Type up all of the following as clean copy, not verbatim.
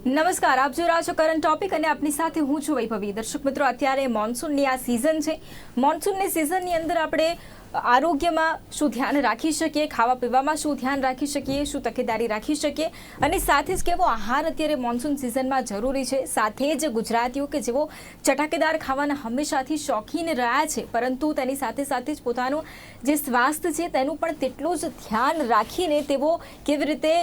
નમસ્કાર, આપ જોઈ રહ્યા છો કરંટ ટોપિક અને આપની સાથે હું છું વૈભવી. દર્શક મિત્રો, અત્યારે મોન્સૂનની આ સિઝન છે. મોન્સૂનની સિઝનની અંદર આપણે આરોગ્યમાં શું ધ્યાન રાખી શકીએ, ખાવા પીવામાં શું ધ્યાન રાખી શકીએ, શું તકેદારી રાખી શકીએ અને સાથે જ કેવો આહાર અત્યારે મોન્સૂન સિઝનમાં જરૂરી છે. સાથે જ ગુજરાતીઓ કે જેઓ ચટાકેદાર ખાવાના હંમેશાથી શોખીન રહ્યા છે, પરંતુ તેની સાથે સાથે જ પોતાનું જે સ્વાસ્થ્ય છે તેનું પણ તેટલું જ ધ્યાન રાખીને તેઓ કેવી રીતે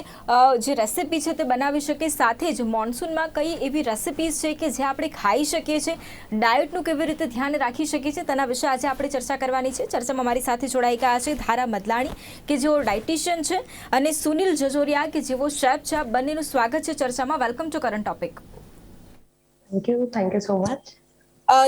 જે રેસિપી છે તે બનાવી શકે. સાથે જ મોન્સૂનમાં કઈ એવી રેસિપીઝ છે કે જે આપણે ખાઈ શકીએ છીએ, ડાયટનું કેવી રીતે ધ્યાન રાખી શકીએ છીએ, તેના વિશે આજે આપણે ચર્ચા કરવાની છે. ચર્ચામાં મારી સાથે જોડાઈ ગયા છે ધારા મદલાણી કે જેઓ ડાયટિશિયન છે અને સુનિલ જજોરિયા કે જેઓ શેફ છે. બંનેનું સ્વાગત છે ચર્ચામાં. Welcome to current topic. Thank you so much.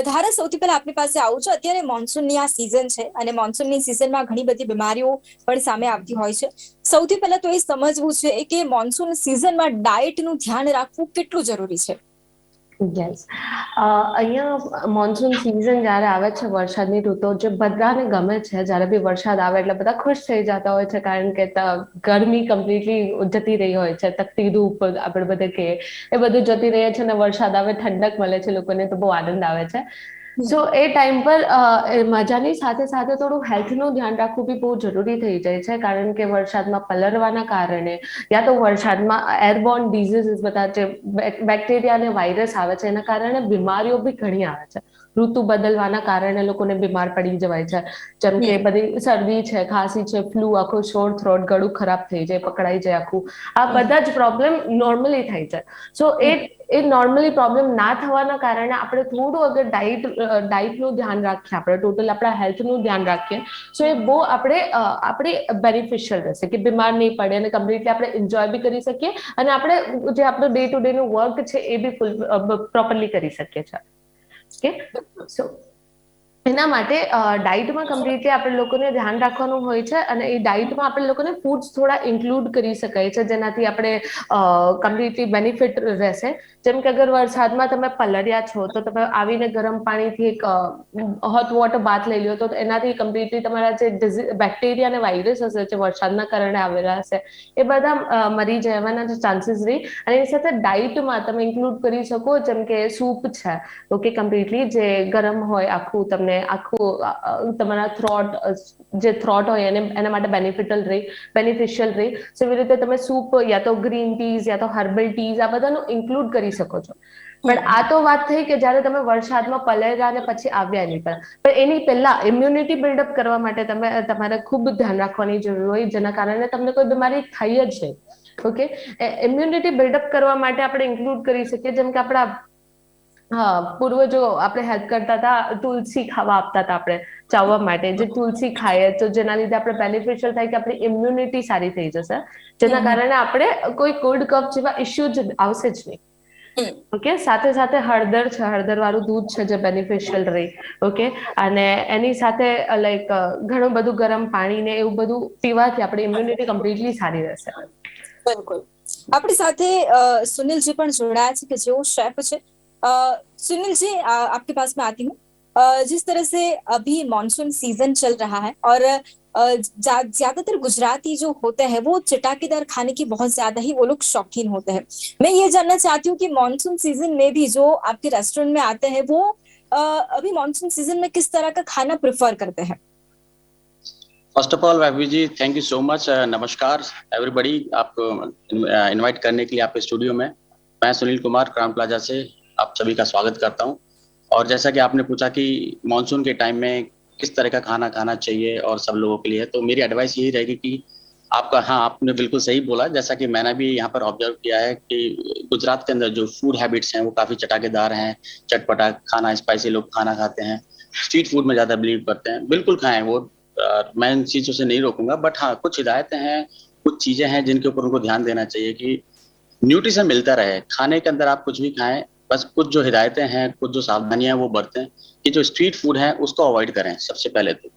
ધારા, સૌથી પહેલા આપની પાસે આવું છું. અત્યારે મોન્સૂનની આ સિઝન છે અને મોન્સૂનની સિઝનમાં ઘણી બધી બીમારીઓ પણ સામે આવતી હોય છે. સૌથી પહેલા તો એ સમજવું છે કે મોન્સૂન સિઝનમાં ડાયટનું ધ્યાન રાખવું કેટલું જરૂરી છે. યસ, અહીંયા મોન્સૂન સિઝન જ્યારે આવે છે, વરસાદની ઋતુ જે બધાને ગમે છે. જ્યારે બી વરસાદ આવે એટલે બધા ખુશ થઈ જતા હોય છે, કારણ કે ગરમી કમ્પ્લીટલી જતી રહી હોય છે. તકતી ધૂપ આપણે બધે કે એ બધું જતી રહે છે અને વરસાદ આવે, ઠંડક મળે છે, લોકોને તો બહુ આનંદ આવે છે. સો એ ટાઈમ પર મજાની સાથે સાથે થોડું હેલ્થનું ધ્યાન રાખવું બી બહુ જરૂરી થઈ જાય છે, કારણ કે વરસાદમાં પલળવાના કારણે યા તો વરસાદમાં એરબોર્ન ડિઝીઝીસ બધા જે બેક્ટેરિયા અને વાયરસ આવે છે, એના કારણે બીમારીઓ બી ઘણી આવે છે. ઋતુ બદલવાના કારણે લોકોને બીમાર પડી જવાય છે, જેમ કે બધી શરદી છે, ખાંસી છે, ફ્લૂ, આખું શોર થ્રોટ, ગળું ખરાબ થઈ જાય, પકડાઈ જાય આખું. આ બધા જ પ્રોબ્લેમ નોર્મલી થાય છે. સો એ નોર્મલી પ્રોબ્લેમ ના થવાના કારણે આપણે થોડું અગર ડાયટનું ધ્યાન રાખીએ, આપણે ટોટલ આપણા હેલ્થનું ધ્યાન રાખીએ, સો એ બહુ આપણે બેનિફિશિયલ રહેશે કે બીમાર નહીં પડે અને કમ્પ્લીટલી આપણે એન્જોય બી કરી શકીએ અને આપણે જે આપણું ડે ટુ ડે નું વર્ક છે એ બી પ્રોપરલી કરી શકીએ છીએ. ઓકે, સો એના માટે ડાયટમાં કમ્પ્લીટલી આપણે લોકોને ધ્યાન રાખવાનું હોય છે અને એ ડાયટમાં આપણે લોકોને ફૂડ્સ થોડા ઇન્ક્લુડ કરી શકાય છે, જેનાથી આપણે કમ્પ્લીટલી બેનિફિટ રહેશે. જેમ કે અગર વરસાદમાં તમે પલળ્યા છો તો તમે આવીને ગરમ પાણીથી એક હોટ વોટર બાથ લઈ લો, તો એનાથી કમ્પ્લીટલી તમારા જે બેક્ટેરિયા અને વાયરસ હશે, જે વરસાદના કારણે આવેલા હશે, એ બધા મરી જવાના ચાન્સીસ રહી. અને એની સાથે ડાયટમાં તમે ઇન્ક્લુડ કરી શકો, જેમ કે સૂપ છે, ઓકે, કમ્પ્લીટલી જે ગરમ હોય, આખું તમને આખું તમારા જે થ્રોટ હોય એના માટે બેનિફિશિયલ રહે. સો એવી રીતે તમે સૂપ યા તો ગ્રીન ટીઝ યા તો હર્બલ ટીઝ આ બધાનું ઇન્ક્લુડ કરી શકો છો. પણ આ તો વાત થઈ કે જયારે તમે વરસાદમાં પલળ્યા અને પછી આવ્યા નહીં, પણ એની પહેલા ઇમ્યુનિટી બિલ્ડઅપ કરવા માટે તમારે ખૂબ ધ્યાન રાખવાની જરૂર હોય, જેના કારણે તમને કોઈ બીમારી થઈ જ નહીં. ઓકે, ઇમ્યુનિટી બિલ્ડઅપ કરવા માટે આપણે ઇન્ક્લુડ કરી શકીએ, જેમ કે આપણા પૂર્વજો આપણે હેલ્પ કરતા હતા, તુલસી ખાવા આપતા હતા આપણે ચાવવા માટે. જે તુલસી ખાઈએ તો જેના લીધે આપણે બેનિફિશિયલ થાય કે આપણી ઇમ્યુનિટી સારી થઈ જશે, જેના કારણે આપણે કોઈ કોલ્ડ કફ જેવા ઇસ્યુ જ આવશે જ નહીં. ઓકે, સાથે સાથે હળદર છે, હળદર વાળું દૂધ છે જે બેનિફિશિયલ રહે. ઓકે, અને એની સાથે લાઈક ઘણું બધું ગરમ પાણી ને એવું બધું પીવાથી આપણી ઇમ્યુનિટી કમ્પ્લીટલી સારી રહેશે. બિલકુલ. આપણી સાથે सुनील जी પણ જોડાયા છે કે જેઓ शेफ છે. सुनील जी, आपके पास में आती हूँ. जिस तरह से अभी मॉनसून सीजन चल रहा है और ज्यादातर गुजराती जो होते हैं वो चटाकेदार खाने की बहुत ज्यादा ही वो लोग शौकीन होते हैं. मैं ये जानना चाहती हूँ कि मॉनसून सीजन में भी जो आपके रेस्टोरेंट में आते हैं वो अभी मॉनसून सीजन में किस तरह का खाना प्रेफर करते हैं. First of all Vaibhavi ji, thank you so much. नमस्कार एवरीबॉडी, आपको इनवाइट करने के लिए आपके स्टूडियो में. मैं सुनील कुमार क्राउन प्लाजा से आप सभी का स्वागत करता हूं. और जैसा कि आपने पूछा कि मानसून के टाइम में किस तरह का खाना खाना चाहिए और सब लोगों के लिए, तो मेरी एडवाइस यही रहेगी कि आपने बिल्कुल सही बोला. जैसा कि मैंने भी यहाँ पर ऑब्जर्व किया है कि गुजरात के अंदर जो फूड हैबिट्स हैं वो काफ़ी चटाकेदार हैं. चटपटा खाना, स्पाइसी लोग खाना खाते हैं, स्ट्रीट फूड में ज़्यादा बिलीव करते हैं. बिल्कुल खाएं वो, मैं इन चीज़ों से नहीं रोकूंगा. बट हाँ, कुछ हिदायतें हैं, कुछ चीज़ें हैं जिनके ऊपर उनको ध्यान देना चाहिए कि न्यूट्रिशन मिलता रहे. खाने के अंदर आप कुछ भी खाएं, बस कुछ जो हिदायतें हैं, कुछ जो सावधानियां वो बरतें कि जो स्ट्रीट फूड है उसको अवॉइड करें सबसे पहले तो.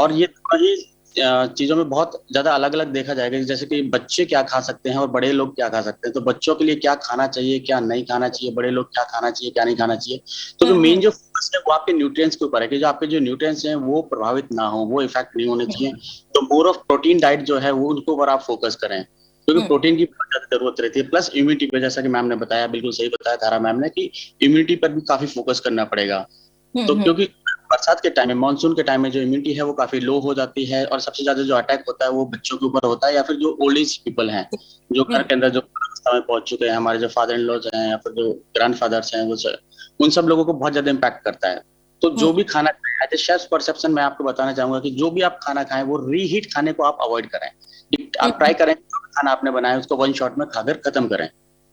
और ये वही चीज़ों में बहुत ज़्यादा अलग अलग देखा जाएगा, जैसे कि बच्चे क्या खा सकते हैं और बड़े लोग क्या खा सकते हैं. तो बच्चों के लिए क्या खाना चाहिए, क्या नहीं खाना चाहिए, बड़े लोग क्या खाना चाहिए, क्या नहीं खाना चाहिए. तो जो मेन जो फोकस है वो आपके न्यूट्रिएंट्स के ऊपर है कि जो आपके जो न्यूट्रिएंट्स हैं वो प्रभावित ना हो, वो इफेक्ट नहीं होने चाहिए. तो मोर ऑफ प्रोटीन डाइट जो है वो उनको ऊपर आप फोकस करें. क्योंकि प्रोटीन की बहुत ज्यादा जरूरत रहती है, प्लस इम्यूनिटी पे, जैसा कि मैम ने बताया, बिल्कुल सही बताया धारा मैम ने, कि इम्यूनिटी पर भी काफी फोकस करना पड़ेगा। तो क्योंकि बरसात के टाइम में, मानसून के टाइम में जो इम्यूनिटी है वो काफी लो हो जाती है, और सबसे ज्यादा जो अटैक होता है वो बच्चों के ऊपर होता है, या फिर जो ओल्ड एज पीपल हैं, जो घर के अंदर जो अवस्था में पहुंच चुके हैं, हमारे जो फादर इन लॉज हैं या फिर जो ग्रैंड फादर्स हैं, उन सब लोगों को बहुत ज्यादा इम्पैक्ट करता है। तो जो भी खाना खाएं, एज शेफ परसेप्शन मैं आपको बताना चाहूंगा कि जो भी आप खाना खाएं वो रीहीट खाने को आप अवॉइड करें। आप ट्राई करें, जो भी खाना आपने बनाया उसको वन शॉट में खाकर खत्म करें,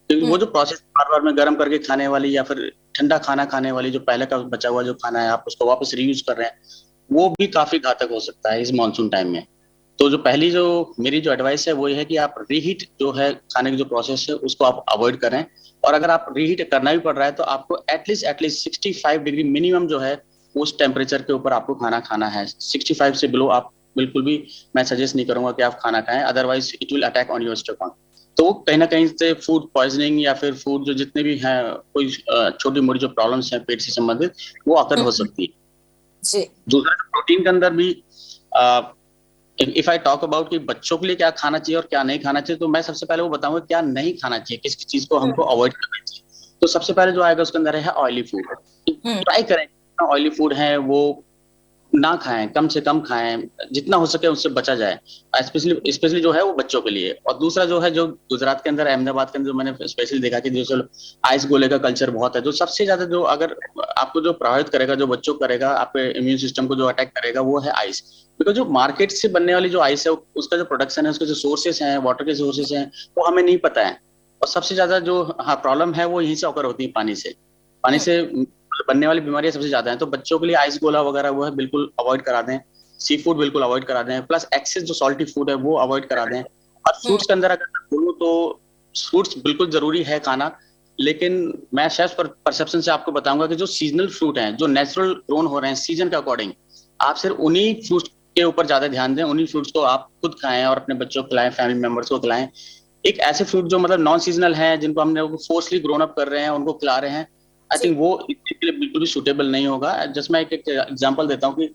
क्योंकि वो जो प्रोसेस बार बार में गर्म करके खाने वाली या फिर ठंडा खाना खाने वाली, जो पहले का बचा हुआ जो खाना है आप उसको वापस रीयूज कर रहे हैं, वो भी काफी घातक हो सकता है इस मानसून टाइम में। तो जो पहली जो मेरी जो एडवाइस है वो ये है कि आप रीहीट जो है खाने की जो प्रोसेस है उसको आप अवॉइड करें। और अगर आप रीहीट करना भी पड़ रहा है तो आपको एटलीस्ट 65 डिग्री मिनिमम जो है उस टेम्परेचर के ऊपर आपको खाना खाना है। 65 से बिलो आप बिल्कुल भी मैं सजेस्ट नहीं करूंगा कि आप खाना खाएं, otherwise it will attack on your stomach. तो वो कहीं ना कहीं से फूड पॉइजनिंग या फिर फूड जो जितने भी हैं, कोई छोटी मोटी जो प्रॉब्लम्स हैं पेट से संबंधित, वो आकर हो सकती है। जी दूसरा प्रोटीन के अंदर भी, इफ आई टॉक अबाउट कि बच्चों के लिए क्या खाना चाहिए और क्या नहीं खाना चाहिए, तो मैं सबसे पहले वो बताऊंगा क्या नहीं खाना चाहिए, किस किस चीज को हमको अवॉइड करना चाहिए। तो सबसे पहले जो आएगा उसके अंदर है ऑयली फूड। ट्राई करें, ऑयली फूड है वो ना खाएं, कम से कम खाएं, जितना हो सके उससे बचा जाए, स्पेशली स्पेशली जो है वो बच्चों के लिए। और दूसरा जो है, जो गुजरात के अंदर, अहमदाबाद के अंदर जो मैंने स्पेशली देखा कि जो आइस गोले का कल्चर बहुत है, जो सबसे ज्यादा जो अगर आपको जो प्रभावित करेगा, जो बच्चों को करेगा, आपके इम्यून सिस्टम को जो अटैक करेगा, वो है आइस। बिकॉज जो मार्केट से बनने वाली जो आइस है उसका जो प्रोडक्शन है, उसके जो सोर्सेस हैं, वाटर के सोर्सेस हैं, वो हमें नहीं पता है। और सबसे ज्यादा जो हाँ प्रॉब्लम है वो यहीं से ऑकर होती है, पानी से बनने वाली बीमारियां सबसे ज्यादा हैं। तो बच्चों के लिए आइस गोला वगैरह वो है बिल्कुल अवॉइड करा दें, सी फूड बिल्कुल अवॉइड करा दें, प्लस एक्सेस जो सॉल्टी फूड है वो अवॉइड करा दें। और फ्रूट्स के अंदर अगर मैं बोलूँ तो फ्रूट्स बिल्कुल जरूरी है खाना, लेकिन मैं शेफ परसेप्शन से आपको बताऊंगा कि जो सीजनल फ्रूट हैं, जो नेचुरल ग्रोन हो रहे हैं सीजन के अकॉर्डिंग, आप सिर्फ उन्हीं फ्रूट्स के ऊपर ज्यादा ध्यान दें, उन्हीं फ्रूट्स को आप खुद खाएं और अपने बच्चों को खिलाएं, फैमिली मेंबर्स को खिलाएं। एक ऐसे फ्रूट जो मतलब नॉन सीजनल हैं, जिनको हमने फोर्सली ग्रोन अप कर रहे हैं, उनको खिला रहे हैं, आई थिंक वो इसके लिए बिल्कुल भी सुटेबल नहीं होगा। जस्ट मैं एक एग्जांपल देता हूँ कि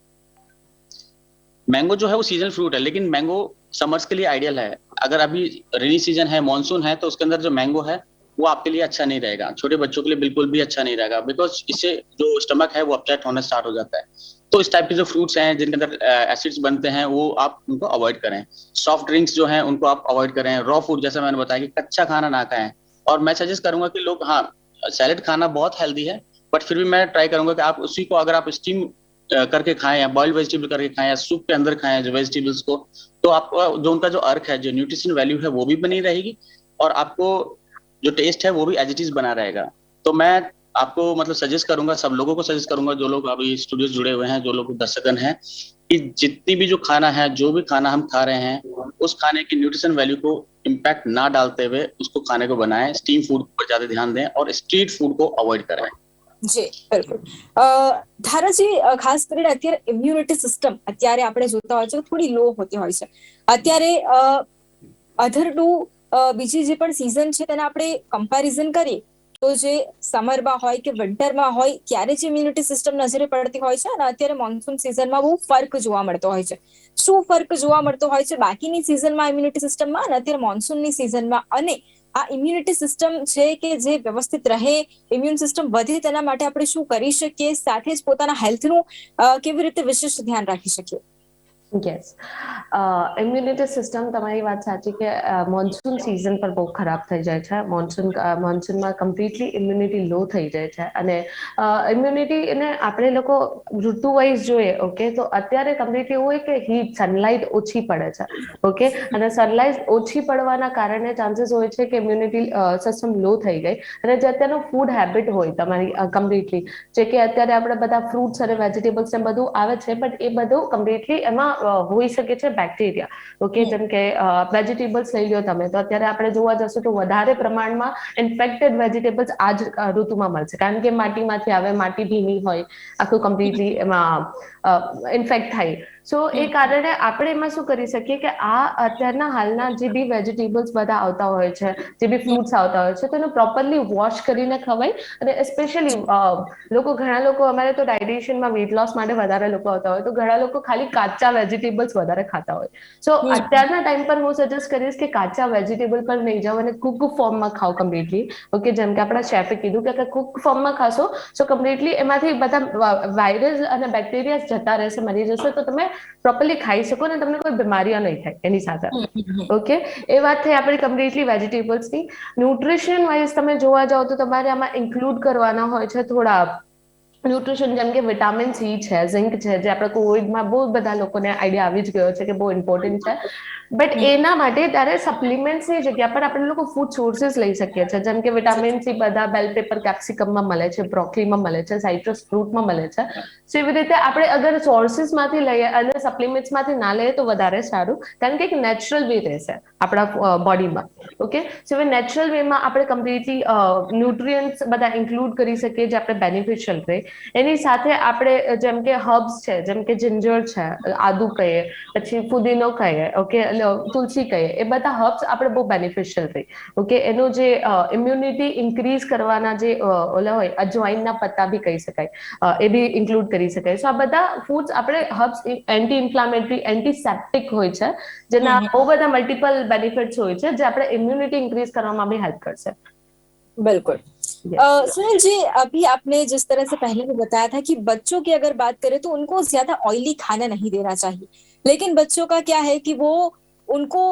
मैंगो जो है वो सीजनल फ्रूट है, लेकिन मैंगो समर्स के लिए आइडियल है। अगर अभी रेनी सीजन है, मानसून है, तो उसके अंदर जो मैंगो है वो आपके लिए अच्छा नहीं रहेगा, छोटे बच्चों के लिए बिल्कुल भी अच्छा नहीं रहेगा, बिकॉज इससे जो स्टमक है वो अपसेट होना स्टार्ट हो जाता है। तो इस टाइप के जो फ्रूट्स हैं जिनके अंदर एसिड्स बनते हैं, वो आप उनको अवॉइड करें। सॉफ्ट ड्रिंक्स जो हैं उनको आप अवॉइड करें। रॉ फूड, जैसे मैंने बताया कि कच्चा खाना ना खाएं। और मैं सजेस्ट करूंगा कि लोग, हाँ सैलेड खाना बहुत हेल्दी है, बट फिर भी मैं ट्राई करूंगा कि आप उसी को अगर आप स्टीम करके खाएं, या बॉइल्ड वेजिटेबल करके खाएं, या सूप के अंदर खाएं जो वेजिटेबल्स को, तो आपको जो उनका जो अर्क है, जो न्यूट्रिशन वैल्यू है, वो भी बनी रहेगी, और आपको जो टेस्ट है वो भी एज इट इज बना रहेगा। तो मैं आपको मतलब सजेस्ट करूंगा, सब लोगों को सजेस्ट करूंगा, जो लोग अभी स्टूडियो जुड़े हुए हैं, जो लोग दर्शकगण हैं, कि जितनी भी जो खाना है, जो भी खाना हम खा रहे हैं, उस खाने की न्यूट्रिशन वैल्यू को इम्पैक्ट ना डालते हुए उसको खाने को बनाएं, स्टीम फूड पर ज्यादा ध्यान दें और स्ट्रीट फूड को अवॉइड करें। જી બિલકુલ ધારાજી ખાસ કરીને અત્યારે ઇમ્યુનિટી સિસ્ટમ અત્યારે આપણે જોતા હોય છે થોડી લો હોતી હોય છે અત્યારે અધરનું બીજી જે પણ સીઝન છે તેને આપણે કમ્પેરિઝન કરીએ તો જે સમરમાં હોય કે વિન્ટરમાં હોય ત્યારે જે ઇમ્યુનિટી સિસ્ટમ નજરે પડતી હોય છે અને અત્યારે મોન્સૂન સિઝનમાં બહુ ફર્ક જોવા મળતો હોય છે. શું ફર્ક જોવા મળતો હોય છે બાકીની સિઝનમાં ઇમ્યુનિટી સિસ્ટમમાં અને અત્યારે મોન્સૂનની સિઝનમાં, અને આ ઇમ્યુનિટી સિસ્ટમ છે કે જે વ્યવસ્થિત રહે, ઇમ્યુન સિસ્ટમ વધે, તેના માટે આપણે શું કરી શકીએ, સાથે જ પોતાના હેલ્થનું કેવી રીતે વિશેષ ધ્યાન રાખી શકીએ? યસ, ઇમ્યુનિટી સિસ્ટમ તમારી વાત સાચી કે મોન્સૂન સિઝન પર બહુ ખરાબ થઈ જાય છે. મોન્સૂનમાં કમ્પ્લીટલી ઇમ્યુનિટી લો થઈ જાય છે, અને ઇમ્યુનિટીને આપણે લોકો ઋતુ વાઇઝ જોઈએ, ઓકે, તો અત્યારે કમ્પ્લીટલી એવું હોય કે હીટ, સનલાઇટ ઓછી પડે છે, ઓકે, અને સનલાઇટ ઓછી પડવાના કારણે ચાન્સીસ હોય છે કે ઇમ્યુનિટી સિસ્ટમ લો થઈ ગઈ. અને જે અત્યારનું ફૂડ હેબિટ હોય તમારી કમ્પ્લીટલી, જે કે અત્યારે આપણે બધા ફ્રૂટ્સ અને વેજીટેબલ્સ ને બધું આવે છે, બટ એ બધું કમ્પ્લીટલી એમાં હોઈ શકે છે બેક્ટેરિયા, ઓકે, જેમ કે વેજીટેબલ્સ લઈ લો તમે, તો અત્યારે આપણે જોવા જશું તો વધારે પ્રમાણમાં ઇન્ફેક્ટેડ વેજીટેબલ્સ આ જ ઋતુમાં મળશે, કારણ કે માટીમાંથી આવે, માટી ભીની હોય, આખું કમ્પ્લીટલી એમાં ઇન્ફેક્ટ થાય. સો એ કારણે આપણે એમાં શું કરી શકીએ કે આ અત્યારના હાલના જે બી વેજીટેબલ્સ બધા આવતા હોય છે, જે બી ફ્રૂટ્સ આવતા હોય છે, તો એને પ્રોપરલી વોશ કરીને ખવાય. અને સ્પેશિયલી ઘણા લોકો અમારે તો ડાયટિશિયનમાં વેટ લોસ માટે વધારે લોકો આવતા હોય, તો ઘણા લોકો ખાલી કાચા વેજીટેબલ્સ વધારે ખાતા હોય. સો અત્યારના ટાઈમ પર હું સજેસ્ટ કરીશ કે કાચા વેજીટેબલ પર નહીં જાઓ અને કુક ફોર્મમાં ખાઓ કમ્પ્લીટલી. ઓકે, જેમ કે આપણા શેફે કીધું કે કુક ફોર્મમાં ખાશો સો કમ્પ્લીટલી એમાંથી બધા વાયરસ અને બેક્ટેરિયા જતા રહેશે, મરી જશે, તો તમે પ્રોપરલી ખાઈ શકો ને તમને કોઈ બીમારીઓ નહીં થાય એની સાથે. ઓકે, એ વાત થઈ આપણી કમ્પ્લીટલી વેજીટેબલ્સની. ન્યુટ્રિશન વાઇઝ તમે જોવા જાઓ તો તમારે આમાં ઇન્ક્લુડ કરવાના હોય છે થોડા ન્યુટ્રિશન, જેમ કે વિટામિન સી છે, ઝિંક છે, જે આપણે કોવિડમાં બહુ બધા લોકોને આઈડિયા આવી જ ગયો છે કે બહુ ઇમ્પોર્ટન્ટ છે. બટ એના માટે ત્યારે સપ્લિમેન્ટ્સની જગ્યા પર આપણે લોકો ફૂડ સોર્સિસ લઈ શકીએ છીએ, જેમ કે વિટામિન સી બધા બેલ પેપર કેપ્સિકમમાં મળે છે, બ્રોકોલીમાં મળે છે, સાઇટ્રસ ફ્રૂટમાં મળે છે. સો એવી રીતે આપણે અગર સોર્સિસમાંથી લઈએ અને સપ્લિમેન્ટ્સમાંથી ના લઈએ તો વધારે સારું, કારણ કે એક નેચરલ વે રહેશે આપણા બોડીમાં. ઓકે, સો હવે નેચરલ વેમાં આપણે કમ્પ્લીટલી ન્યુટ્રિયન્ટ્સ બધા ઇન્ક્લુડ કરી શકીએ જે આપણે બેનિફિશિયલ રહે. એની સાથે આપણે જેમ કે હર્બ્સ છે, જેમ કે જિંજર છે, આદુ કહીએ, પછી ફુદીનો કહીએ, ઓકે, તુલસી કહીએ, એ બધા હર્બ્સ આપણે બહુ બેનિફિશિયલ રહે. ઓકે, એનું જે ઇમ્યુનિટી ઇન્ક્રીઝ કરવાના જે ઓલા હોય, અજવાઈનના પત્તા બી કહી શકાય, એ બી ઇન્ક્લુડ કરી શકાય. સો આ બધા ફૂડ્સ આપણે હર્બ્સ એન્ટી ઇન્ફ્લામેટરી, એન્ટીસેપ્ટિક હોય છે, જેના બહુ બધા મલ્ટિપल બેनिफिट्स હોય છે, જે આપણે ઇમ્યુનિટી ઇન્ક્રીઝ કરવામાં भी हेल्प करते हैं. बिल्कुल। सुनील जी, अभी आपने जिस तरह से पहले भी बताया था कि बच्चों की अगर बात करें तो उनको ज्यादा ऑयली खाना नहीं देना चाहिए, लेकिन बच्चों का क्या है कि वो उनको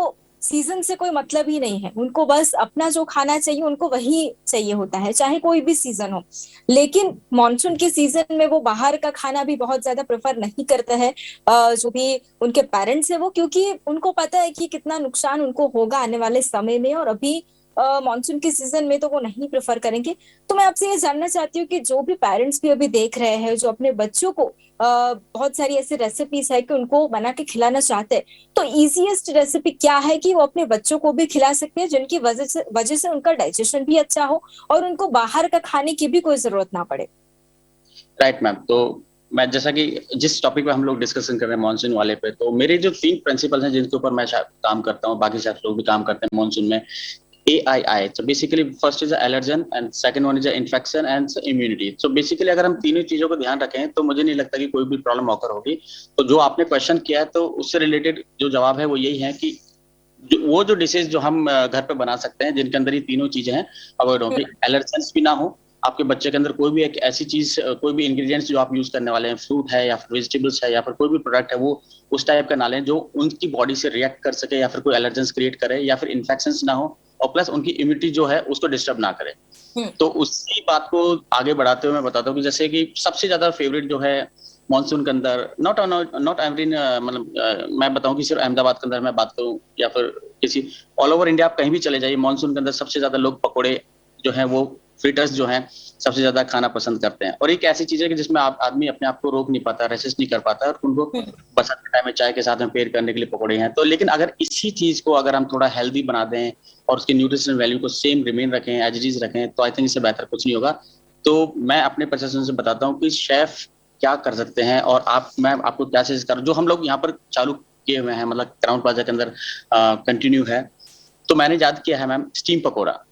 सीजन से कोई मतलब ही नहीं है, उनको बस अपना जो खाना चाहिए उनको वही चाहिए होता है, चाहे कोई भी सीजन हो। लेकिन मॉनसून के सीजन में वो बाहर का खाना भी बहुत ज्यादा प्रेफर नहीं करते हैं, जो भी उनके पेरेंट्स है वो, क्योंकि उनको पता है कि कितना नुकसान उनको होगा आने वाले समय में, और अभी मॉनसून के सीजन में तो वो नहीं प्रेफर करेंगे। तो मैं आपसे ये जानना चाहती हूँ कि जो भी पेरेंट्स भी अभी देख रहे हैं, जो अपने बच्चों को बहुत सारी ऐसी रेसिपीज है कि उनको बना के खिलाना चाहते हैं, तो इजीएस्ट रेसिपी क्या है कि वो अपने बच्चों को भी खिला सकते हैं, जिनकी वजह से उनका डाइजेशन भी अच्छा हो और उनको बाहर का खाने की भी कोई जरूरत ना पड़े। राइट मैम, तो मैं जैसा कि जिस टॉपिक पे हम लोग डिस्कशन कर रहे हैं मानसून वाले पे, तो मेरे जो 3 प्रिंसिपल हैं जिनके ऊपर मैं काम करता हूँ, बाकी शायद लोग भी काम करते हैं मानसून में, AII. So basically first is allergen and second one is infection and immunity. So basically अगर हम तीनों चीजों को ध्यान रखें तो मुझे नहीं लगता कि कोई भी प्रॉब्लम ऑकर होगी। तो जो आपने क्वेश्चन किया है तो उससे रिलेटेड जो जवाब है वो यही है कि वो जो डिशेज जो हम घर पे बना सकते हैं जिनके अंदर ये तीनों चीजें हैं, अवॉइड होंगी। एलर्जेंस भी ना हो, आपके बच्चे के अंदर कोई भी एक ऐसी चीज, कोई भी इंग्रेडिएंट्स जो आप यूज करने वाले हैं, फ्रूट है या फिर वेजिटेबल्स है या फिर कोई भी प्रोडक्ट है, वो उस टाइप का ना लें जो उनकी बॉडी से रिएक्ट कर सके या फिर कोई एलर्जेंस क्रिएट करे या फिर इन्फेक्शंस ना हो, और प्लस उनकी इम्यूनिटी जो है उसको डिस्टर्ब ना करे। तो उसी बात को आगे बढ़ाते हुए मैं बताता हूँ कि जैसे कि सबसे ज्यादा फेवरेट जो है मानसून के अंदर, नॉट एवरी, मतलब मैं बताऊं कि सिर्फ अहमदाबाद के अंदर मैं बात करूं या फिर किसी ऑल ओवर इंडिया आप कहीं भी चले जाइए, मानसून के अंदर सबसे ज्यादा लोग पकोड़े जो हैं वो फ्रिटर्स जो हैं सबसे ज्यादा खाना पसंद करते हैं। और एक ऐसी चीज है कि जिसमें आदमी अपने आप को रोक नहीं पाता, रेसिस्ट नहीं कर पाता, और उनको बरसात के टाइम में चाय के साथ में पेयर करने के लिए पकोड़े हैं। तो लेकिन अगर इसी चीज को अगर हम थोड़ा हेल्दी बना दें और उसकी न्यूट्रिशनल वैल्यू को सेम रिमेन रखें, एज इट इज रखें, तो आई थिंक इससे बेहतर कुछ नहीं होगा। तो मैं अपने प्रशासन से बताता हूँ कि शेफ क्या कर सकते हैं और मैं आपको क्या सजेस्ट करूँ। जो हम लोग यहाँ पर चालू किए हुए हैं, मतलब क्राउन प्लाजा के अंदर कंटिन्यू है, तो मैंने याद किया है मैम स्टीम पकोड़ा।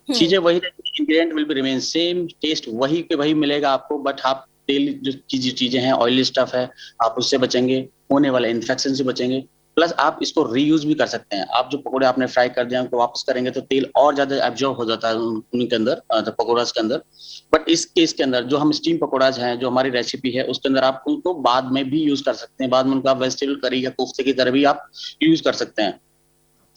चीजें वही रहेंगी, ingredient will be remain same, taste वही के वही मिलेगा आपको, बट आप तेल जो चीजें हैं, ऑयली स्टफ है, आप उससे बचेंगे, होने वाले इन्फेक्शन से बचेंगे, प्लस आप इसको रीयूज भी कर सकते हैं। आप जो पकोड़े आपने फ्राई कर दिया उनको वापस करेंगे तो तेल और ज्यादा एब्जॉर्ब हो जाता है उनके अंदर, पकोड़ास के अंदर। बट इस केस के अंदर जो हम स्टीम पकोड़ाज हैं, जो हमारी रेसिपी है, उसके अंदर आप उनको बाद में भी यूज कर सकते हैं। बाद में उनको आप वेजिटेबल करी या कोफ्ते की तरह भी आप यूज कर सकते हैं।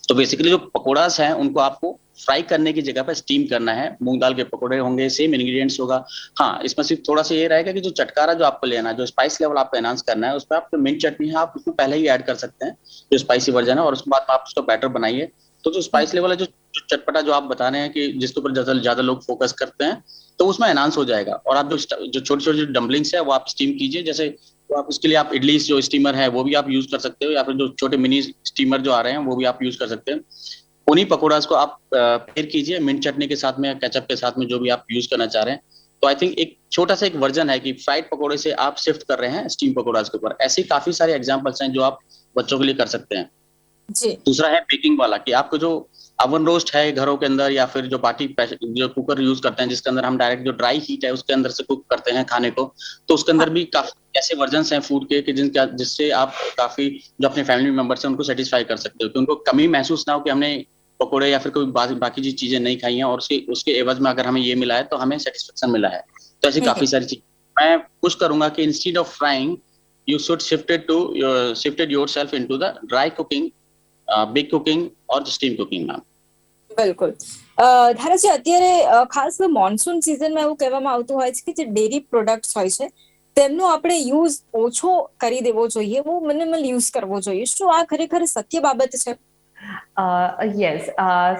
तो बेसिकली जो पकोड़ास हैं उनको आपको फ्राई करने की जगह पर स्टीम करना है। मूंग दाल के पकोड़े होंगे, सेम इंग्रेडिएंट्स होगा। हाँ, इसमें सिर्फ थोड़ा सा ये रहेगा कि जो चटकारा जो आपको लेना है, जो स्पाइस लेवल आपको एनहांस करना है, उस पर आपको मिंट चटनी है, आप उसमें पहले ही ऐड कर सकते हैं, जो स्पाइसी वर्जन है, और उसके बाद आप उसका बैटर बनाइए। तो जो स्पाइस लेवल है, जो चटपटा जो आप बता रहे हैं कि जिसके ऊपर ज्यादा लोग फोकस करते हैं, तो उसमें एनहांस हो जाएगा। और आप जो छोटी छोटी डम्पलिंग्स है वो आप स्टीम कीजिए। जैसे तो आप उसके लिए आप इडली जो स्टीमर है वो भी आप यूज कर सकते हो, या फिर जो छोटे मिनी स्टीमर जो आ रहे हैं वो भी आप यूज कर सकते हैं। उन्हीं पकौड़ास को आप पेयर कीजिए मिंट चटनी के साथ में, केचप के साथ में, जो भी आप यूज करना चाह रहे हैं। तो आई थिंक एक छोटा सा एक वर्जन है कि फ्राइड पकोड़े से आप शिफ्ट कर रहे हैं स्टीम पकोड़ाज के ऊपर। ऐसे काफी सारे एग्जांपल्स हैं जो आप बच्चों के लिए कर सकते हैं। जी। दूसरा है बेकिंग वाला, कि आपको जो अवन रोस्ट है घरों के अंदर, या फिर जो जो कुकर यूज करते हैं जिसके अंदर हम डायरेक्ट जो ड्राई हीट है उसके अंदर से कुक करते हैं खाने को, तो उसके अंदर भी काफी ऐसे वर्जन्स हैं फूड के कि जिससे आप काफी जो अपने फैमिली मेंबर्स हैं उनको सेटिस्फाई कर सकते हो, कि उनको कमी महसूस ना हो कि हमने पकौड़े या फिर कोई बाकी जी चीजें नहीं खाई हैं और उसके उसके एवज में अगर हमें ये मिला है तो हमें सेटिस्फेक्शन मिला है। तो ऐसी काफी सारी चीज मैं पुश करूंगा कि instead of frying you should shifted yourself into the dry cooking, big cooking or steam cooking, ma'am. બિલકુલ ધારાજી અત્યારે ખાસ મોન્સૂન સિઝનમાં એવું કહેવામાં આવતું હોય છે કે જે ડેરી પ્રોડક્ટ્સ હોય છે તેમનો આપણે યુઝ ઓછો કરી દેવો જોઈએ, બહુ મિનિમલ યુઝ કરવો જોઈએ. શું આ ખરેખર સત્ય બાબત છે? યસ,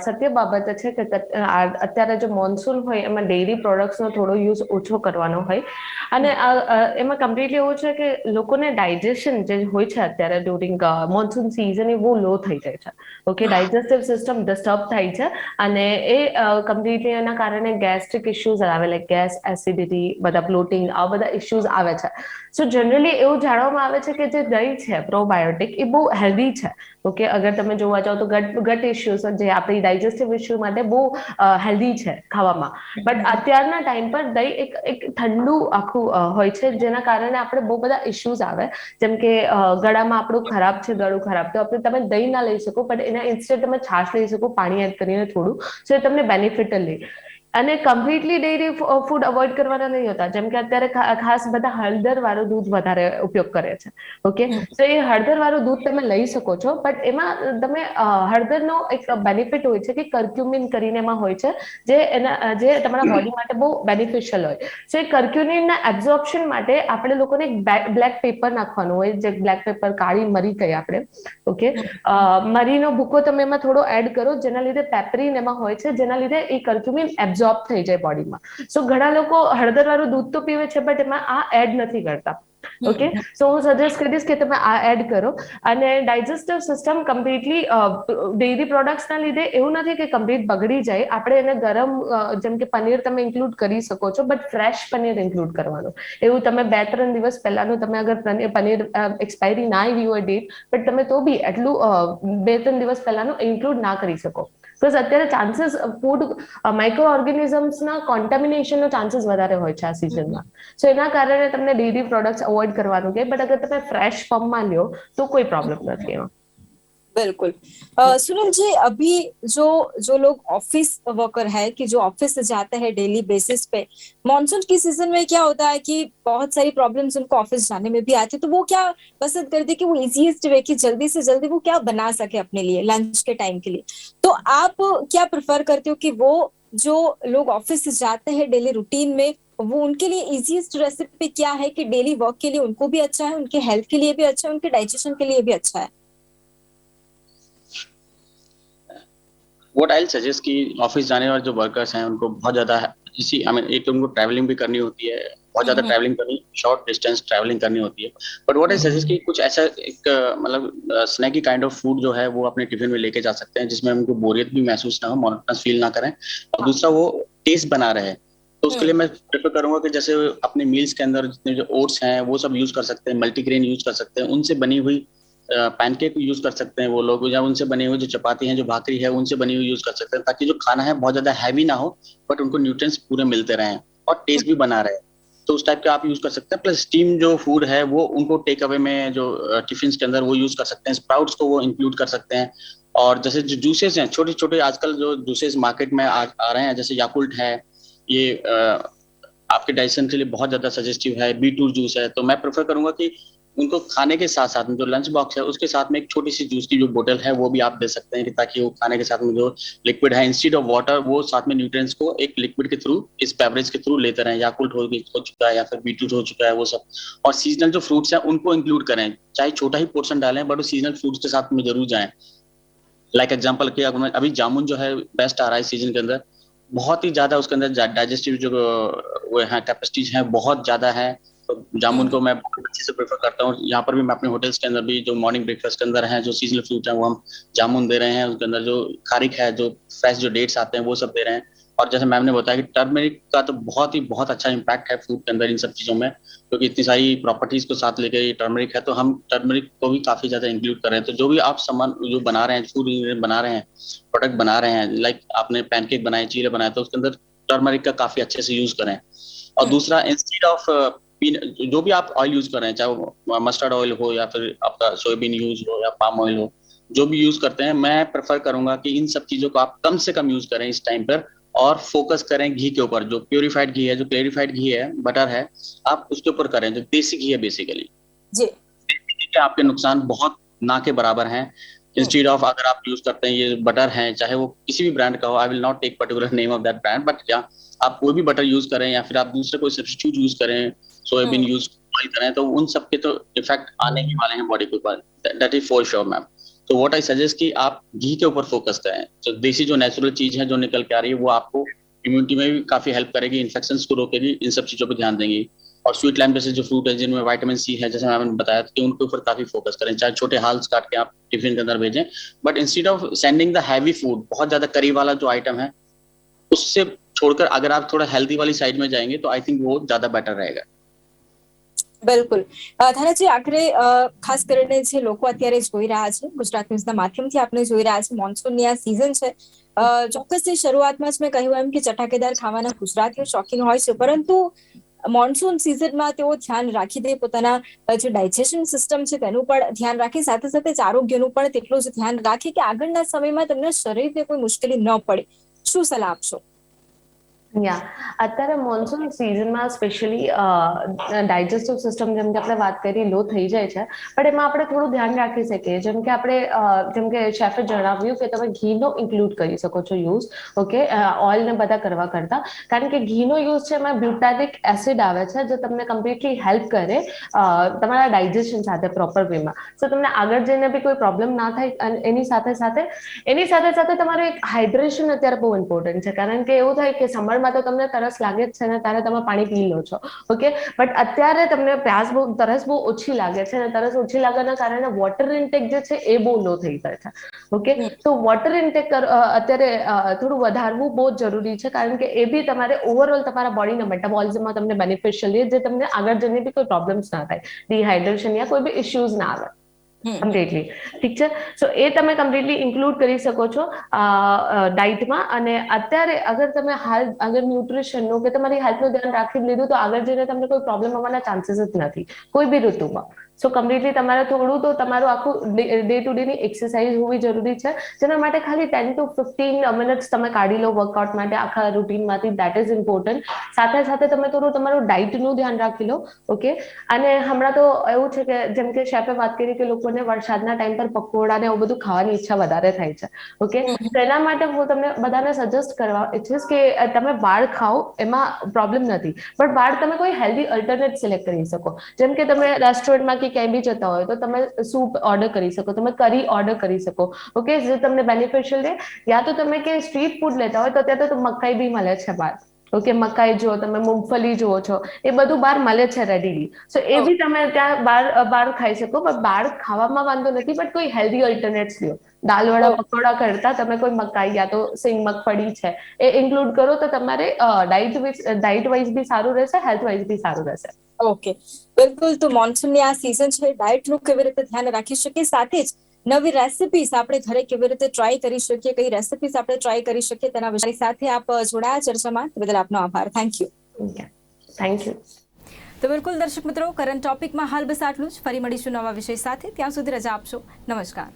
સત્ય બાબત છે કે અત્યારે જો મોન્સૂન હોય એમાં ડેરી પ્રોડક્ટ્સનો થોડો યુઝ ઓછો કરવાનો હોય, અને એમાં કમ્પ્લીટલી એવું છે કે લોકોને ડાયજેશન જે હોય છે અત્યારે ડ્યુરિંગ મોન્સૂન સિઝન એ બહુ લો થઈ જાય છે. ઓકે, ડાયજેસ્ટિવ સિસ્ટમ ડિસ્ટર્બ થાય છે અને એ કમ્પ્લીટલી એના કારણે ગેસ્ટ્રિક ઇશ્યુઝ આવે, લાઈક ગેસ, એસિડિટી, બધા બ્લોટિંગ, આ બધા ઇશ્યુઝ આવે છે. સો જનરલી એવું જાણવામાં આવે છે કે જે દહીં છે પ્રોબાયોટિક એ બહુ હેલ્ધી છે. ઓકે, અગર તમે જોવા જાઓ તો ગટ ઇશ્યુઝ જે આપણી ડાયજેસ્ટિવ ઇશ્યુ માટે બહુ હેલ્ધી છે ખાવામાં. બટ અત્યારના ટાઈમ પર દહીં એક ઠંડુ આખું હોય છે જેના કારણે આપણે બહુ બધા ઇશ્યુઝ આવે, જેમ કે ગળામાં આપણું ખરાબ છે, ગળું ખરાબ, તો તમે દહીં ના લઈ શકો, પણ એના ઇન્સ્ટેડ તમે છાશ લઈ શકો પાણી એડ કરીને થોડું, સો એ તમને બેનિફિટ લે. અને કમ્પ્લીટલી ડેરી ફૂડ અવોઇડ કરવાના નહીં હોતા, જેમ કે અત્યારે ખાસ બધા હળદર વાળું દૂધ વધારે ઉપયોગ કરે છે. ઓકે, તો એ હળદર વાળું દૂધ તમે લઈ શકો છો, બટ એમાં તમે હળદરનો એક બેનિફિટ હોય છે કે કર્ક્યુમિન કરીને એમાં હોય છે જે તમારા બોડી માટે બહુ બેનિફિશિયલ હોય. સો એ કર્ક્યુમિનના એબ્ઝોર્પ્શન માટે આપણે લોકોને એક બ્લેક પેપર નાખવાનું હોય, જે બ્લેક પેપર, કાળી મરી કહીએ આપણે. ઓકે, મરીનો ભૂકો તમે એમાં થોડો એડ કરો, જેના લીધે પેપરીન એમાં હોય છે, જેના લીધે એ કર્ક્યુમિન એબ્ઝોર્બ થઈ જાય બોડીમાં. સો ઘણા લોકો હળદર વાળું દૂધ તો પીવે છે બટ એમાં આ એડ નથી કરતા. ઓકે, સો હું સજેસ્ટ કરીશ કે તમે આ એડ કરો. અને ડાયજેસ્ટિવ સિસ્ટમ કમ્પ્લીટલી ડેરી પ્રોડક્ટ્સના લીધે એવું નથી કે કમ્પ્લીટ બગડી જાય. આપણે એને ગરમ, જેમ કે પનીર તમે ઇન્ક્લુડ કરી શકો છો, બટ ફ્રેશ પનીર ઇન્ક્લુડ કરવાનું. એવું તમે 2-3 દિવસ પહેલાનું તમે અગર પનીર એક્સપાયરી ના આવી હોય ડેટ, બટ તમે તો બી એટલું 2-3 દિવસ પહેલાનું ઇન્ક્લુડ ના કરી શકો. બિકોઝ અત્યારે ચાન્સીસ ફૂડ માઇક્રો ઓર્ગેનિઝમ્સના કોન્ટામિનેશનનો ચાન્સીસ વધારે હોય છે આ સિઝનમાં. સો એના કારણે તમને ડેરી પ્રોડક્ટ્સ અવોઇડ કરવાનું કે, બટ અગર તમે ફ્રેશ ફોર્મમાં લ્યો તો કોઈ प्रॉब्लम नहीं है. बिल्कुल. सुनील जी, अभी जो लोग ऑफिस वर्कर है कि जो ऑफिस से जाते हैं डेली बेसिस पे, मॉनसून की सीजन में क्या होता है कि बहुत सारी प्रॉब्लम्स उनको ऑफिस जाने में भी आती है, तो वो क्या पसंद करते हैं कि वो इजीएस्ट वे कि जल्दी से जल्दी वो क्या बना सके अपने लिए लंच के टाइम के लिए. तो आप क्या प्रेफर करते हो कि वो जो लोग ऑफिस से जाते हैं डेली रूटीन में, वो उनके लिए इजीएस्ट रेसिपी क्या है कि डेली वर्क के लिए उनको भी अच्छा है, उनके हेल्थ के लिए भी अच्छा है, उनके डाइजेशन के लिए भी अच्छा है? What I'll suggest कि ऑफिस जाने वाले जो वर्कर्स हैं उनको बहुत ज्यादा इसी एक तो उनको ट्रैवलिंग भी करनी होती है, बहुत ज्यादा ट्रैवलिंग करनी, शॉर्ट डिस्टेंस ट्रैवलिंग करनी होती है. बट व्हाट आई सजेस्ट कि कुछ ऐसा एक मतलब स्नैकी काइंड ऑफ फूड जो है वो अपने टिफिन में लेके जा सकते हैं, जिसमें उनको बोरियत भी महसूस ना हो, मोनोटोनस फील ना करें, और दूसरा वो टेस्ट बना रहे. तो उसके लिए मैं प्रेफर करूंगा कि जैसे अपने मील्स के अंदर जितने जो ओट्स हैं वो सब यूज कर सकते हैं, मल्टीग्रेन यूज कर सकते हैं, उनसे बनी हुई पैनकेक यूज कर सकते हैं वो लोग, या उनसे बनी हुई जो चपाती हैं, जो भाकरी है, उनसे बनी हुई यूज कर सकते हैं, ताकि जो खाना है बहुत ज्यादा हैवी ना हो, बट उनको न्यूट्रिएंट्स पूरे मिलते रहें और टेस्ट भी बना रहे. तो उस टाइप का आप यूज कर सकते हैं. प्लस स्टीम जो फूड है वो उनको टेक अवे में जो टिफिन के अंदर वो यूज कर सकते हैं. स्प्राउट्स को वो इंक्लूड कर सकते हैं. और जैसे जो जूसेस हैं, छोटे छोटे आजकल जो जूसेस मार्केट में आ रहे हैं, जैसे याकुल्ट है, ये आपके डाइजेशन के लिए बहुत ज्यादा सजेस्टिव है. बीटरूट जूस है. तो मैं प्रेफर करूंगा कि उनको खाने के साथ साथ में जो लंच बॉक्स है उसके साथ में एक छोटी सी जूस की जो बोतल है वो भी आप दे सकते हैं, ताकि वो खाने के साथ में जो लिक्विड है, इंस्टेड ऑफ वाटर, वो साथ में न्यूट्रिएंट्स को एक लिक्विड के थ्रू, इस बेवरेज के थ्रू लेते रहें. याकुल्ट हो चुका है या फिर बीटरूट हो चुका है, वो सब. और सीजनल जो फ्रूट्स हैं उनको इंक्लूड करें, चाहे छोटा ही पोर्शन डालें, बट वो सीजनल फ्रूट्स के साथ में जरूर जाएं. लाइक एग्जाम्पल के अभी जामुन जो है बेस्ट आ रहा है सीजन के अंदर, बहुत ही ज्यादा उसके अंदर डाइजेस्टिव जो वो है कैपेसिटीज हैं बहुत ज्यादा है. तो जामुन को मैं बहुत अच्छे से प्रेफर करता हूँ. यहाँ पर भी मैं अपने होटल्स के अंदर भी जो मॉर्निंग ब्रेकफास्ट के अंदर है जो सीजनल फ्रूट है वो हम जामुन दे रहे हैं. उसके अंदर जो खारिक है, जो फ्रेश जो डेट्स आते हैं वो सब दे रहे हैं. और जैसे मैम ने बताया कि टर्मरिक का तो बहुत अच्छा इम्पैक्ट है फूड के अंदर इन सब चीजों में, क्योंकि इतनी सारी प्रॉपर्टीज को साथ लेकर ये टर्मरिक है, तो हम टर्मरिक को भी काफी ज्यादा इंक्लूड कर रहे हैं। तो जो भी आप सामान जो बना रहे हैं, फूड इंग्रेडिएंट बना रहे हैं, प्रोडक्ट बना रहे हैं, लाइक आपने पैनकेक बनाए, चीले बनाए, तो उसके अंदर टर्मरिक का काफी अच्छे से यूज करें। और दूसरा, इंस्टेड ऑफ जो भी आप ऑयल यूज कर रहे हैं, चाहे वो मस्टर्ड ऑयल हो या फिर आपका सोयाबीन यूज हो या पाम ऑयल हो, जो भी यूज करते हैं, मैं प्रेफर करूंगा कि इन सब चीजों को आप कम से कम यूज करें इस टाइम पर, और फोकस करें घी के ऊपर। जो प्योरीफाइड घी है, जो क्लेरिफाइड घी है, बटर है, आप उसके ऊपर करें। जो देसी घी है बेसिकली, जी देसी घी के आपके नुकसान बहुत ना के बराबर हैं। इंस्टेड ऑफ अगर आप यूज करते हैं ये बटर है, चाहे वो किसी भी ब्रांड का हो, I will not take particular name of that brand, but या आप कोई भी बटर यूज करें या फिर आप दूसरे कोई सब्स्टिट्यूट यूज करें, सोयाबीन यूज करें, तो उन सब के तो इफेक्ट आने ही वाले हैं बॉडी के ऊपर, that is for sure ma'am. तो व्हाट आई सजेस्ट कि आप घी के ऊपर फोकस करें। तो देसी जो नेचुरल चीज है जो निकल के आ रही है, वो आपको इम्यूनिटी में भी काफी हेल्प करेगी, इन्फेक्शंस को रोकेगी, इन सब चीजों पर ध्यान देंगी। और स्वीट लाइम जैसे जो फ्रूट है जिनमें विटामिन सी है, जैसे मैंने बताया कि उनके ऊपर काफी फोकस करें। चाहे छोटे हाल्स काट के आप टिफिन के अंदर भेजें, but instead of sending the heavy food, बहुत ज्यादा करी वाला जो आइटम है, उससे छोड़कर अगर आप थोड़ा हेल्दी वाली साइड में जाएंगे तो आई थिंक वो ज्यादा बेटर रहेगा। બિલકુલ ધારાજી, આખરે ખાસ કરીને જે લોકો અત્યારે જોઈ રહ્યા છે, ગુજરાત ન્યૂઝના માધ્યમથી આપણે જોઈ રહ્યા છે, મોન્સૂનની આ સીઝન છે. ચોક્કસથી શરૂઆતમાં જ મેં કહ્યું એમ કે ચટાકેદાર ખાવાના ગુજરાતીઓ શોખીન હોય છે, પરંતુ મોન્સૂન સિઝનમાં તેઓ ધ્યાન રાખી દે, પોતાના જે ડાયજેશન સિસ્ટમ છે તેનું પણ ધ્યાન રાખે, સાથે સાથે જ આરોગ્યનું પણ તેટલું જ ધ્યાન રાખે કે આગળના સમયમાં તમને શરીરને કોઈ મુશ્કેલી ન પડે. શું સલાહ આપશો? અત્યારે મોન્સૂન સિઝનમાં સ્પેશિયલી ડાયજેસ્ટિવ સિસ્ટમ, જેમ કે આપણે વાત કરી, લો થઈ જાય છે, પણ એમાં આપણે થોડું ધ્યાન રાખી શકીએ. જેમ કે શેફે જણાવ્યું કે તમે ઘીનો ઇન્ક્લુડ કરી શકો છો યુઝ, ઓકે, ઓઇલ ને બધા કરવા કરતા, કારણ કે ઘીનો યુઝ છે એમાં બ્યુટાનિક એસિડ આવે છે, જે તમને કમ્પ્લીટલી હેલ્પ કરે તમારા ડાયજેશન સાથે પ્રોપર વેમાં. સો તમને આગળ જઈને બી કોઈ પ્રોબ્લેમ ના થાય. અને એની સાથે સાથે તમારે એક હાઇડ્રેશન અત્યારે બહુ ઇમ્પોર્ટન્ટ છે, કારણ કે એવું થાય કે સમરમાં તો તમને તરસ લાગે જ છે ને, ત્યારે તમે પાણી પી લો છો, ઓકે, બટ અત્યારે તમને તરસ બહુ ઓછી લાગે છે, અને તરસ ઓછી લાગવાના કારણે વોટર ઇન્ટેક જે છે એ બહુ લો થઈ જાય છે, ઓકે. તો વોટર ઇન્ટેક અત્યારે થોડું વધારવું બહુ જ જરૂરી છે, કારણ કે એ બી તમારે ઓવરઓલ તમારા બોડીના મેટાબોલિઝમમાં તમને બેનિફિશિયલ છે, જે તમને આગળ જઈને બી કોઈ પ્રોબ્લેમ્સ ના થાય, ડિહાઇડ્રેશન યા કોઈ બી ઇશ્યુઝ ના આવે કમ્પ્લીટલી. ઠીક છે, સો એ તમે કમ્પ્લીટલી ઇન્ક્લુડ કરી શકો છો ડાયટમાં. અને અત્યારે અગર તમે અગર ન્યુટ્રિશનનું કે તમારી હેલ્થનું ધ્યાન રાખી લીધું, તો આગળ જઈને તમને કોઈ પ્રોબ્લેમ આવવાના ચાન્સીસ જ નથી કોઈ બી ઋતુમાં. સો કમ્પ્લીટલી તમારે થોડું તો તમારું આખું ડે ટુ ડે ની એક્સરસાઇઝ હોવી જરૂરી છે, જેના માટે ખાલી 10 to 15 મિનિટ્સ તમે કાઢી લો વર્કઆઉટ માટે આખા રૂટીનમાંથી, દેટ ઇઝ ઇમ્પોર્ટન્ટ. સાથે સાથે તમે થોડું તમારું ડાયટનું ધ્યાન રાખી લો, ઓકે. અને હમણાં તો એવું છે કે જેમ કે શેફે વાત કરી કે લોકોને વરસાદના ટાઈમ પર પકોડા ને એવું બધું ખાવાની ઈચ્છા વધારે થાય છે, ઓકે. તો એના માટે હું તમને બધાને સજેસ્ટ કરવા ઈચ્છીશ કે તમે બાળ ખાઓ, એમાં પ્રોબ્લેમ નથી, બટ બાળ તમે કોઈ હેલ્ધી અલ્ટરનેટ સિલેક્ટ કરી શકો. જેમ કે તમે રેસ્ટોરન્ટમાં કે ક્યાંય બી જતા હોય તો તમે સૂપ ઓર્ડર કરી શકો, તમે કરી ઓર્ડર કરી શકો, ઓકે, જે તમને બેનિફિશિયલ રહે. યા તો તમે કે સ્ટ્રીટ ફૂડ લેતા હોય તો ત્યાં તો મકાઈ બી મળે છે બહાર, ઓકે. મકાઈ જો તમે મૂંગફલી જુઓ છો, એ બધું બહાર મળે છે રેડીલી. સો એ બી તમે ત્યાં બહાર ખાઈ શકો, પણ બહાર ખાવામાં વાંધો નથી, બટ કોઈ હેલ્ધી અલ્ટરનેટ્સ લ્યો. દાલવડા પકોડા કરતા તમે કોઈ મકાઈ યા તો સિંગ મગફળી છે એ ઇન્ક્લુડ કરો, તો તમારે ડાયટ વાઇઝ બી સારું રહેશે, હેલ્થ વાઇઝ બી સારું રહેશે. ઓકે, બિલકુલ. તો મોન્સૂનની આ સીઝન છે, ડાયટનું કેવી રીતે ધ્યાન રાખી શકીએ, સાથે જ નવી રેસિપીસ આપણે ઘરે કેવી રીતે ટ્રાય કરી શકીએ, કઈ રેસિપીસ આપણે ટ્રાય કરી શકીએ, તેના વિષય સાથે આપ જોડાયા ચર્ચામાં, તે બદલ આપનો આભાર. Thank you. Thank you. તો બિલકુલ દર્શક મિત્રો, કરંટ ટોપિકમાં હાલ બસ આટલું જ. ફરી મળીશું નવા વિષય સાથે. ત્યાં સુધી રજા આપશો. નમસ્કાર.